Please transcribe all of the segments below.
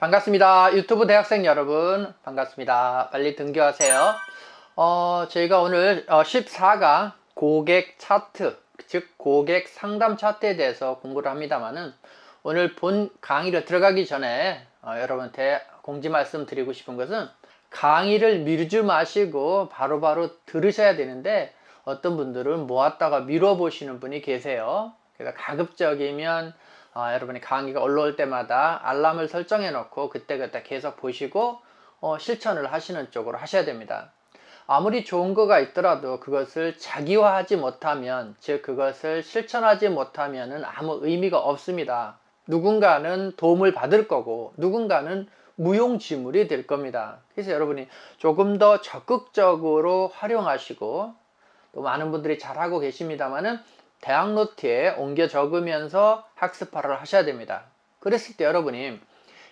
반갑습니다. 유튜브 대학생 여러분 반갑습니다. 빨리 등교하세요. 저희가 오늘 14강 고객 차트, 즉 고객 상담 차트에 대해서 공부를 합니다만은 오늘 본 강의를 들어가기 전에 여러분한테 공지 말씀 드리고 싶은 것은 강의를 미루지 마시고 바로바로 들으셔야 되는데 어떤 분들은 모았다가 미뤄보시는 분이 계세요. 그래서 가급적이면 여러분이 강의가 올라올 때마다 알람을 설정해 놓고 그때그때 계속 보시고 실천을 하시는 쪽으로 하셔야 됩니다. 아무리 좋은 거가 있더라도 그것을 자기화하지 못하면, 즉 그것을 실천하지 못하면 아무 의미가 없습니다. 누군가는 도움을 받을 거고 누군가는 무용지물이 될 겁니다. 그래서 여러분이 조금 더 적극적으로 활용하시고, 또 많은 분들이 잘하고 계십니다만은 대학 노트에 옮겨 적으면서 학습화를 하셔야 됩니다. 그랬을 때 여러분이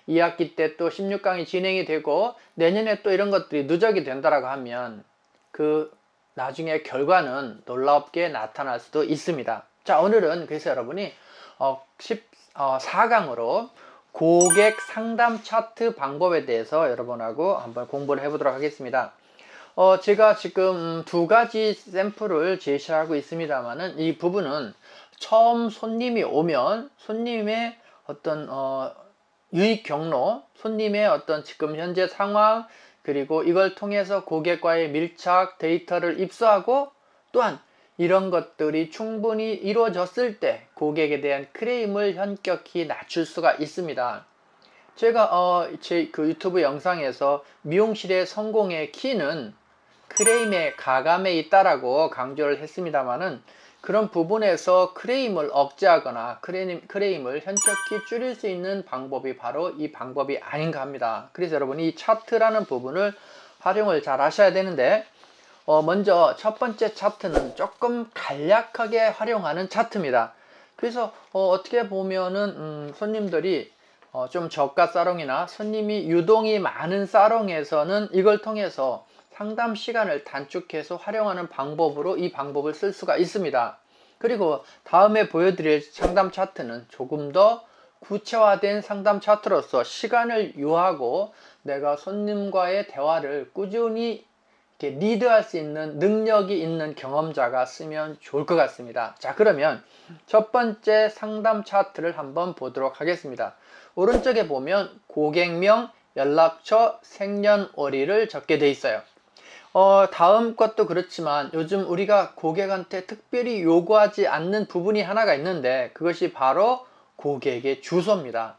2학기 때 또 16강이 진행이 되고 내년에 또 이런 것들이 누적이 된다라고 하면 그 나중에 결과는 놀랍게 나타날 수도 있습니다. 자, 오늘은 그래서 여러분이 14강으로 고객 상담 차트 방법에 대해서 여러분하고 한번 공부를 해보도록 하겠습니다. 제가 지금 두 가지 샘플을 제시하고 있습니다만은 이 부분은 처음 손님이 오면 손님의 어떤 유입 경로, 손님의 어떤 지금 현재 상황, 그리고 이걸 통해서 고객과의 밀착 데이터를 입수하고, 또한 이런 것들이 충분히 이루어졌을 때 고객에 대한 크레임을 현격히 낮출 수가 있습니다. 제가 제 그 유튜브 영상에서 미용실의 성공의 키는 크레임의 가감에 있다라고 강조를 했습니다만은, 그런 부분에서 크레임을 억제하거나 크레임을 현격히 줄일 수 있는 방법이 바로 이 방법이 아닌가 합니다. 그래서 여러분이 이 차트라는 부분을 활용을 잘 하셔야 되는데, 먼저 첫 번째 차트는 조금 간략하게 활용하는 차트입니다. 그래서 어떻게 보면은 손님들이 좀 저가 사롱이나 손님이 유동이 많은 사롱에서는 이걸 통해서 상담 시간을 단축해서 활용하는 방법으로 이 방법을 쓸 수가 있습니다. 그리고 다음에 보여드릴 상담 차트는 조금 더 구체화된 상담 차트로서 시간을 유하고 내가 손님과의 대화를 꾸준히 이렇게 리드할 수 있는 능력이 있는 경험자가 쓰면 좋을 것 같습니다. 자, 그러면 첫 번째 상담 차트를 한번 보도록 하겠습니다. 오른쪽에 보면 고객명, 연락처, 생년월일을 적게 돼 있어요. 다음 것도 그렇지만 요즘 우리가 고객한테 특별히 요구하지 않는 부분이 하나가 있는데 그것이 바로 고객의 주소입니다.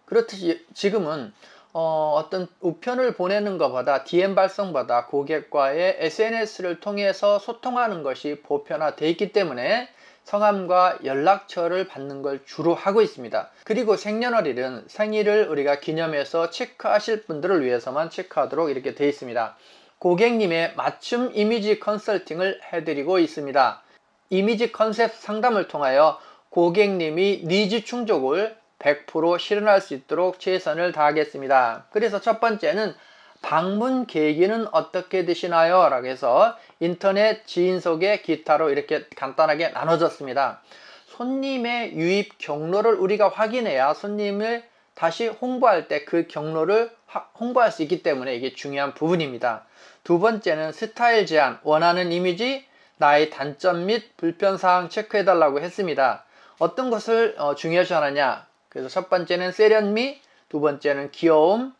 그렇듯이 지금은 어떤 우편을 보내는 것보다 DM 발송보다 고객과의 SNS를 통해서 소통하는 것이 보편화되어 있기 때문에 성함과 연락처를 받는 걸 주로 하고 있습니다. 그리고 생년월일은 생일을 우리가 기념해서 체크하실 분들을 위해서만 체크하도록 이렇게 되어 있습니다. 고객님의 맞춤 이미지 컨설팅을 해드리고 있습니다. 이미지 컨셉 상담을 통하여 고객님이 니즈 충족을 100% 실현할 수 있도록 최선을 다하겠습니다. 그래서 첫 번째는 방문 계기는 어떻게 되시나요? 라고 해서 인터넷 지인 소개 기타로 이렇게 간단하게 나눠졌습니다. 손님의 유입 경로를 우리가 확인해야 손님을 다시 홍보할 때 그 경로를 홍보할 수 있기 때문에 이게 중요한 부분입니다. 두 번째는 스타일 제안, 원하는 이미지, 나의 단점 및 불편사항 체크해달라고 했습니다. 어떤 것을 중요시 하느냐? 그래서 첫 번째는 세련미, 두 번째는 귀여움,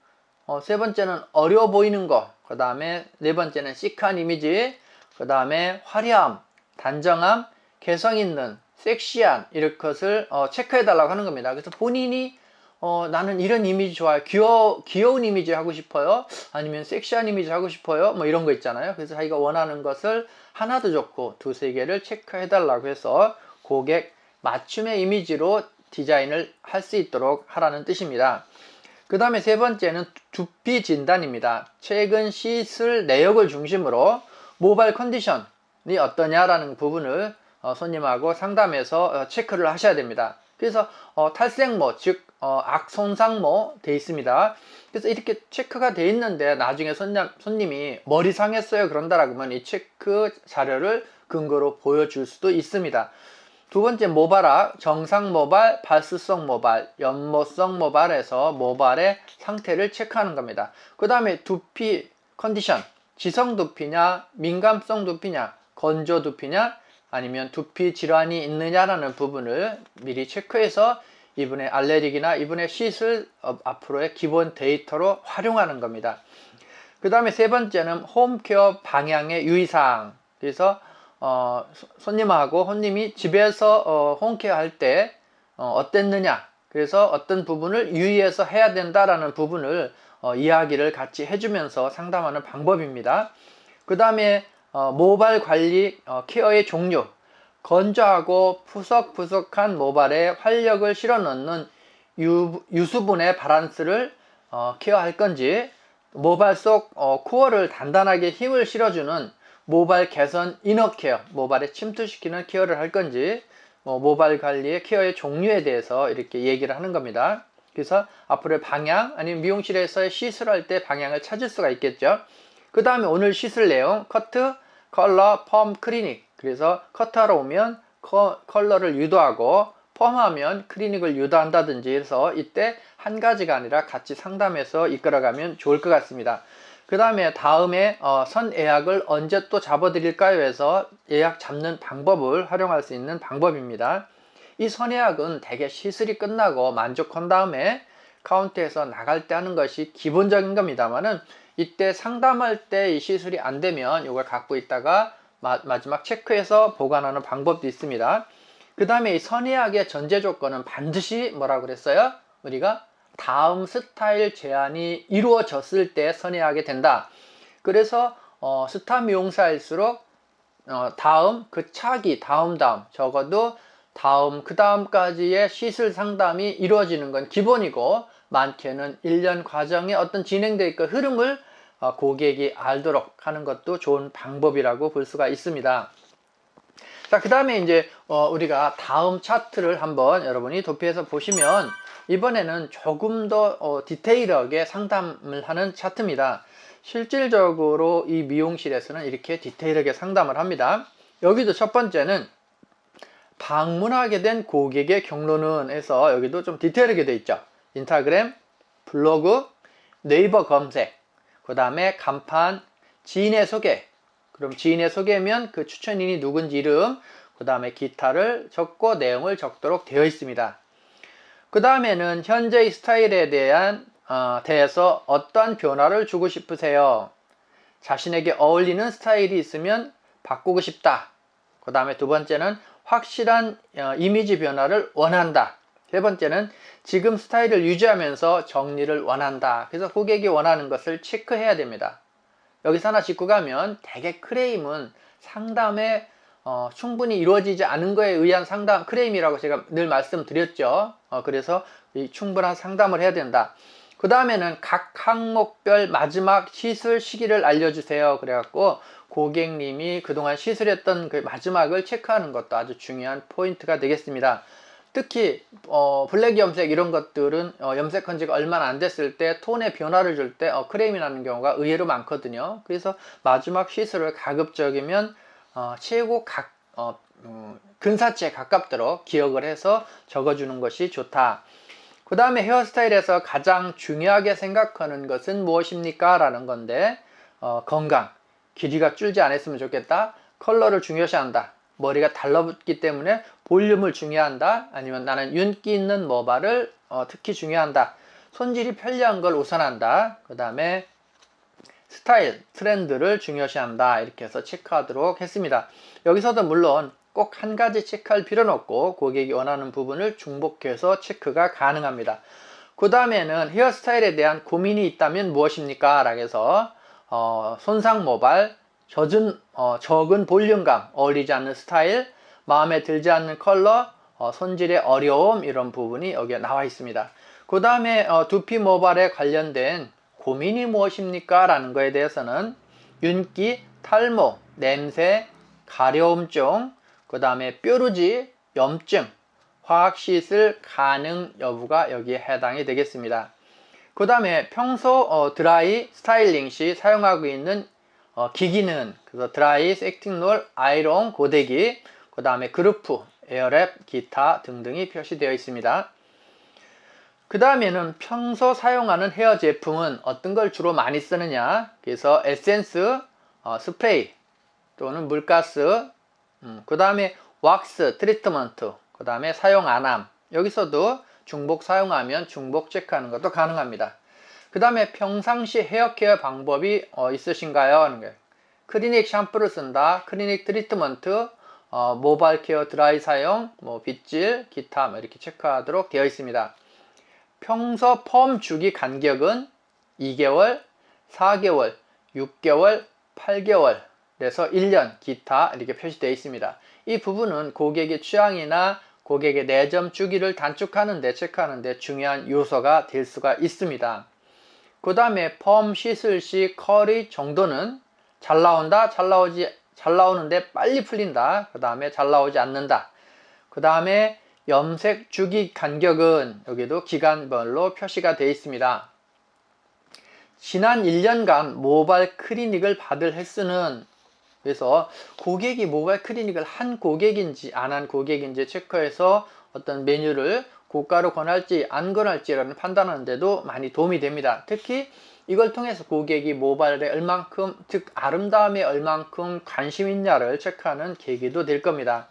세 번째는 어려워 보이는 거, 그 다음에 네 번째는 시크한 이미지, 그 다음에 화려함, 단정함, 개성 있는, 섹시한 이런 것을 체크해달라고 하는 겁니다. 그래서 본인이 나는 이런 이미지 좋아요. 귀여운 이미지 하고 싶어요. 아니면 섹시한 이미지 하고 싶어요. 뭐 이런 거 있잖아요. 그래서 자기가 원하는 것을 하나도 좋고 두세 개를 체크해달라고 해서 고객 맞춤의 이미지로 디자인을 할 수 있도록 하라는 뜻입니다. 그 다음에 세 번째는 두피 진단입니다. 최근 시술 내역을 중심으로 모발 컨디션이 어떠냐라는 부분을 손님하고 상담해서 체크를 하셔야 됩니다. 그래서 탈색모, 즉 악손상모 돼 있습니다. 그래서 이렇게 체크가 돼 있는데 나중에 손님이 머리 상했어요 그런다라고 하면 이 체크 자료를 근거로 보여줄 수도 있습니다. 두 번째 모발학, 정상 모발, 발수성 모발, 연모성 모발에서 모발의 상태를 체크하는 겁니다. 그 다음에 두피 컨디션, 지성 두피냐, 민감성 두피냐, 건조 두피냐, 아니면 두피 질환이 있느냐라는 부분을 미리 체크해서 이분의 알레르기나 이분의 시술 앞으로의 기본 데이터로 활용하는 겁니다. 그 다음에 세 번째는 홈케어 방향의 유의사항. 그래서 손님하고 손님이 집에서 홈케어 할 때 어땠느냐, 그래서 어떤 부분을 유의해서 해야 된다라는 부분을 이야기를 같이 해주면서 상담하는 방법입니다. 그 다음에 모발 관리 케어의 종류, 건조하고 푸석푸석한 모발에 활력을 실어 넣는 유수분의 바란스를 케어할 건지, 모발 속 코어를 단단하게 힘을 실어주는 모발 개선 이너 케어, 모발에 침투시키는 케어를 할 건지, 모발 관리의 케어의 종류에 대해서 이렇게 얘기를 하는 겁니다. 그래서 앞으로의 방향, 아니면 미용실에서 시술할 때 방향을 찾을 수가 있겠죠. 그 다음에 오늘 시술 내용, 커트, 컬러, 펌, 클리닉. 그래서 커트하러 오면 컬러를 유도하고, 펌하면 클리닉을 유도한다든지 해서 이때 한 가지가 아니라 같이 상담해서 이끌어가면 좋을 것 같습니다. 그 다음에 다음에 선 예약을 언제 또 잡아드릴까요 해서 예약 잡는 방법을 활용할 수 있는 방법입니다. 이 선 예약은 대개 시술이 끝나고 만족한 다음에 카운터에서 나갈 때 하는 것이 기본적인 겁니다만은, 이때 상담할 때 이 시술이 안 되면 이걸 갖고 있다가 마지막 체크해서 보관하는 방법도 있습니다. 그 다음에 이 선예약의 전제 조건은 반드시 뭐라고 그랬어요? 우리가 다음 스타일 제안이 이루어졌을 때 선예하게 된다. 그래서 스타 미용사일수록 다음, 그 차기, 다음 적어도 다음, 그 다음까지의 시술 상담이 이루어지는 건 기본이고, 많게는 1년 과정에 어떤 진행될 그 흐름을 고객이 알도록 하는 것도 좋은 방법이라고 볼 수가 있습니다. 자, 그 다음에 이제 우리가 다음 차트를 한번 여러분이 도표해서 보시면, 이번에는 조금 더 디테일하게 상담을 하는 차트입니다. 실질적으로 이 미용실에서는 이렇게 디테일하게 상담을 합니다. 여기도 첫 번째는 방문하게 된 고객의 경로는 해서 여기도 좀 디테일하게 되어 있죠. 인스타그램, 블로그, 네이버 검색, 그 다음에 간판, 지인의 소개. 그럼 지인의 소개면 그 추천인이 누군지 이름, 그 다음에 기타를 적고 내용을 적도록 되어 있습니다. 그 다음에는 현재의 스타일에 대해서 어떠한 변화를 주고 싶으세요? 자신에게 어울리는 스타일이 있으면 바꾸고 싶다. 그 다음에 두 번째는 확실한 이미지 변화를 원한다. 세 번째는 지금 스타일을 유지하면서 정리를 원한다. 그래서 고객이 원하는 것을 체크해야 됩니다. 여기서 하나 짚고 가면 대개 크레임은 상담에 충분히 이루어지지 않은 거에 의한 상담, 크레임이라고 제가 늘 말씀드렸죠. 그래서 이 충분한 상담을 해야 된다. 그 다음에는 각 항목별 마지막 시술 시기를 알려주세요. 그래갖고 고객님이 그동안 시술했던 그 마지막을 체크하는 것도 아주 중요한 포인트가 되겠습니다. 특히 블랙 염색 이런 것들은 염색한 지가 얼마나 안 됐을 때 톤의 변화를 줄 때 크레임이 나는 경우가 의외로 많거든요. 그래서 마지막 시술을 가급적이면 최고 근사치에 가깝도록 기억을 해서 적어주는 것이 좋다. 그 다음에 헤어스타일에서 가장 중요하게 생각하는 것은 무엇입니까? 라는 건데, 건강, 길이가 줄지 않았으면 좋겠다. 컬러를 중요시한다. 머리가 달라붙기 때문에 볼륨을 중요한다. 아니면 나는 윤기 있는 모발을 특히 중요한다. 손질이 편리한 걸 우선한다. 그 다음에 스타일, 트렌드를 중요시한다. 이렇게 해서 체크하도록 했습니다. 여기서도 물론 꼭 한 가지 체크할 필요는 없고 고객이 원하는 부분을 중복해서 체크가 가능합니다. 그 다음에는 헤어스타일에 대한 고민이 있다면 무엇입니까? 라고 해서 손상 모발, 적은 볼륨감, 어울리지 않는 스타일, 마음에 들지 않는 컬러, 손질의 어려움, 이런 부분이 여기에 나와 있습니다. 그 다음에 두피 모발에 관련된 고민이 무엇입니까? 라는 거에 대해서는 윤기, 탈모, 냄새, 가려움증, 그 다음에 뾰루지, 염증, 화학시술 가능 여부가 여기에 해당이 되겠습니다. 그 다음에 평소 드라이 스타일링 시 사용하고 있는 기기는 그래서 드라이, 세팅롤, 아이롱, 고데기, 그 다음에 그루프, 에어랩, 기타 등등이 표시되어 있습니다. 그 다음에는 평소 사용하는 헤어 제품은 어떤 걸 주로 많이 쓰느냐. 그래서 에센스, 스프레이 또는 물가스, 그 다음에 왁스, 트리트먼트, 그 다음에 사용 안함. 여기서도 중복 사용하면 중복 체크하는 것도 가능합니다. 그 다음에 평상시 헤어케어 방법이 있으신가요? 하는 거예요. 클리닉 샴푸를 쓴다, 클리닉 트리트먼트, 모바일 케어 드라이 사용, 빗질, 기타 이렇게 체크하도록 되어 있습니다. 평소 펌 주기 간격은 2개월, 4개월, 6개월, 8개월, 그래서 1년, 기타 이렇게 표시되어 있습니다. 이 부분은 고객의 취향이나 고객의 내점 주기를 단축하는 데 체크하는 데 중요한 요소가 될 수가 있습니다. 그 다음에 펌 씻을 시 컬이 정도는 잘 나온다, 잘 나오는데 빨리 풀린다, 그 다음에 잘 나오지 않는다. 그 다음에 염색 주기 간격은 여기도 기간별로 표시가 되어 있습니다. 지난 1년간 모바일 클리닉을 받을 횟수는, 그래서 고객이 모바일 클리닉을 한 고객인지 안 한 고객인지 체크해서 어떤 메뉴를 고가로 권할지 안 권할지라는 판단하는 데도 많이 도움이 됩니다. 특히 이걸 통해서 고객이 모바일에 얼만큼, 즉 아름다움에 얼만큼 관심 있냐를 체크하는 계기도 될 겁니다.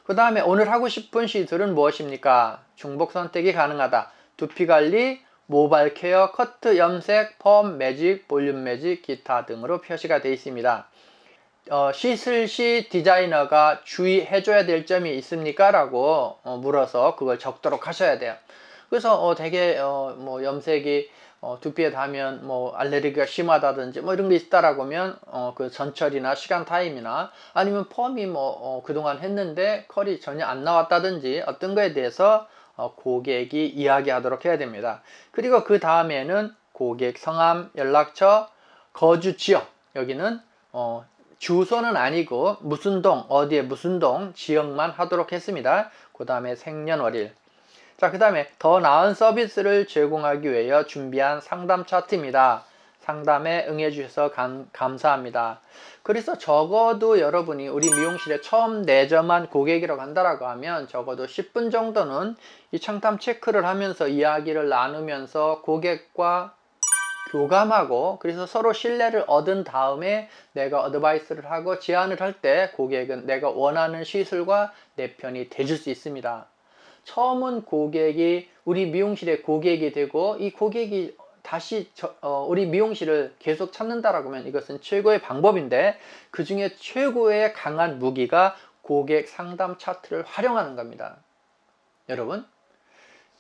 그 다음에 오늘 하고 싶은 시술은 무엇입니까? 중복 선택이 가능하다. 두피관리, 모바일 케어, 커트, 염색, 펌, 매직, 볼륨 매직, 기타 등으로 표시가 되어 있습니다. 씻을 시 디자이너가 주의해줘야 될 점이 있습니까? 라고 물어서 그걸 적도록 하셔야 돼요. 그래서 되게 염색이 두피에 닿으면 알레르기가 심하다든지 이런 게 있다라고 하면 그 전철이나 시간 타임이나 아니면 펌이 그동안 했는데 컬이 전혀 안 나왔다든지 어떤 거에 대해서 고객이 이야기하도록 해야 됩니다. 그리고 그 다음에는 고객 성함, 연락처, 거주 지역, 여기는 주소는 아니고 무슨 동, 어디에 무슨 동, 지역만 하도록 했습니다. 그 다음에 생년월일. 자, 그 다음에 더 나은 서비스를 제공하기 위해 준비한 상담 차트입니다. 상담에 응해주셔서 감사합니다. 그래서 적어도 여러분이 우리 미용실에 처음 내점한 고객이라고 한다라고 하면 적어도 10분 정도는 이 상담 체크를 하면서 이야기를 나누면서 고객과 교감하고, 그래서 서로 신뢰를 얻은 다음에 내가 어드바이스를 하고 제안을 할 때 고객은 내가 원하는 시술과 내 편이 돼줄 수 있습니다. 처음은 고객이 우리 미용실의 고객이 되고 이 고객이 다시 우리 미용실을 계속 찾는다라고 하면 이것은 최고의 방법인데, 그 중에 최고의 강한 무기가 고객 상담 차트를 활용하는 겁니다. 여러분,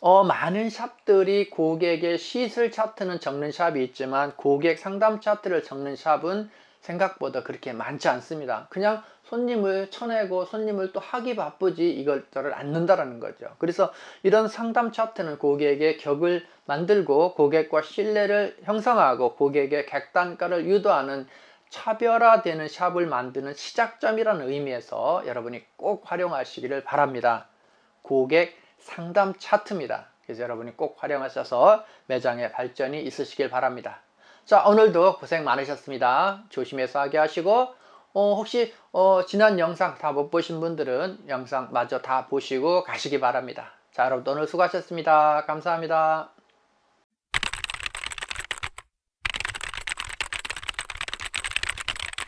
많은 샵들이 고객의 시술 차트는 적는 샵이 있지만 고객 상담 차트를 적는 샵은 생각보다 그렇게 많지 않습니다. 그냥 손님을 쳐내고 손님을 또 하기 바쁘지 이것들을 않는다라는 거죠. 그래서 이런 상담 차트는 고객의 격을 만들고 고객과 신뢰를 형성하고 고객의 객단가를 유도하는 차별화되는 샵을 만드는 시작점이라는 의미에서 여러분이 꼭 활용하시기를 바랍니다. 고객 상담 차트입니다. 그래서 여러분이 꼭 활용하셔서 매장의 발전이 있으시길 바랍니다. 자, 오늘도 고생 많으셨습니다. 조심해서 하게 하시고 혹시 지난 영상 다 못 보신 분들은 영상 마저 다 보시고 가시기 바랍니다. 자, 여러분 오늘 수고하셨습니다. 감사합니다.